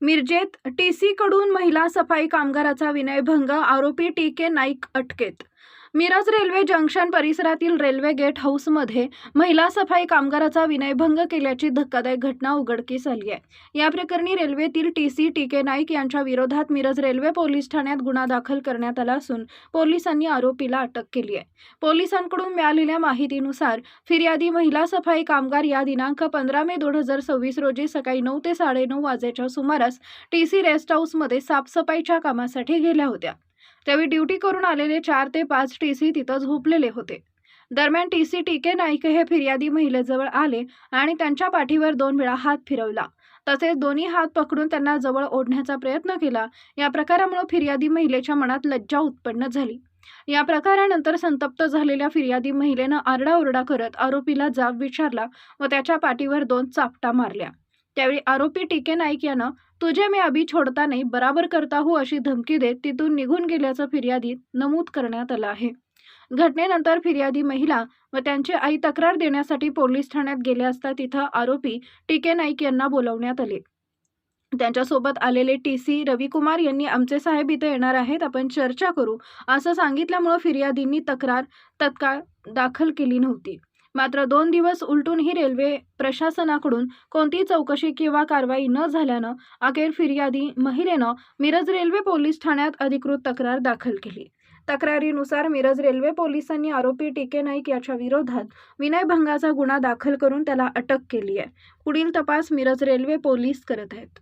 मिरजेत टीसीकडून महिला सफाई कामगाराचा विनयभंग, आरोपी टी.के. नाईक अटकेत. मिरज रेल्वे जंक्शन परिसरातील रेल्वे गेट हाऊसमध्ये महिला सफाई कामगाराचा विनयभंग केल्याची धक्कादायक घटना उघडकीस आली आहे. या प्रकरणी रेल्वेतील टीसी टी.के. नाईक यांच्या विरोधात मिरज रेल्वे पोलीस ठाण्यात गुन्हा दाखल करण्यात आला असून पोलिसांनी आरोपीला अटक केली आहे. पोलिसांकडून मिळालेल्या माहितीनुसार फिर्यादी महिला सफाई कामगार या दिनांक 15 मे 2026 रोजी सकाळी 9 ते 9:30 वाजेच्या सुमारास टीसी रेस्ट हाऊसमध्ये साफसफाईच्या कामासाठी गेल्या होत्या. त्यावेळी ड्युटी करून आलेले 4 ते 5 टीसी तिथं झोपलेले होते. दरम्यान टीसी टी.के. नाईक हे फिर्यादी महिलेजवळ आले आणि त्यांच्या पाठीवर 2 वेळा हात फिरवला. तसेच दोन्ही हात पकडून त्यांना जवळ ओढण्याचा प्रयत्न केला. या प्रकारामुळे फिर्यादी महिलेच्या मनात लज्जा उत्पन्न झाली. या प्रकारानंतर संतप्त झालेल्या फिर्यादी महिलेनं आरडाओरडा करत आरोपीला जाब विचारला व त्याच्या पाठीवर 2 चापटा मारल्या. त्यावेळी आरोपी टी.के. नाईक यानं "तुझे मैं अभी छोड़ता नहीं, बराबर करता हूं" अशी धमकी देत तिथून निघून गेल्याचं फिर्यादीत नमूद करण्यात आलं आहे. घटनेनंतर फिर्यादी महिला व त्यांची आई तक्रार देण्यासाठी पोलीस ठाण्यात गेले असता तिथं आरोपी टी.के. नाईक यांना बोलावण्यात आले. त्यांच्यासोबत आलेले टीसी रविकुमार यांनी "आमचे साहेब इथे येणार आहेत, आपण चर्चा करू" असं सांगितल्यामुळे फिर्यादींनी तक्रार तत्काळ दाखल केली नव्हती. मात्र 2 दिवस उलटूनही रेल्वे प्रशासनाकडून कोणतीही चौकशी किंवा कारवाई न झाल्यानं अखेर फिर्यादी महिलेनं मिरज रेल्वे पोलीस ठाण्यात अधिकृत तक्रार दाखल केली. तक्रारीनुसार मिरज रेल्वे पोलिसांनी आरोपी टी.के. नाईक याच्या विरोधात विनयभंगाचा गुन्हा दाखल करून त्याला अटक केली आहे. पुढील तपास मिरज रेल्वे पोलीस करत आहेत.